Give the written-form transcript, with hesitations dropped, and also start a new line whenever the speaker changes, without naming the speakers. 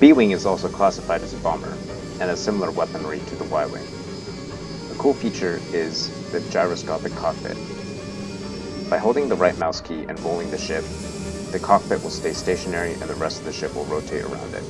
B-Wing is also classified as a bomber, and has similar weaponry to the Y-Wing. A cool feature is the gyroscopic cockpit. By holding the right mouse key and rolling the ship, the cockpit will stay stationary and the rest of the ship will rotate around it.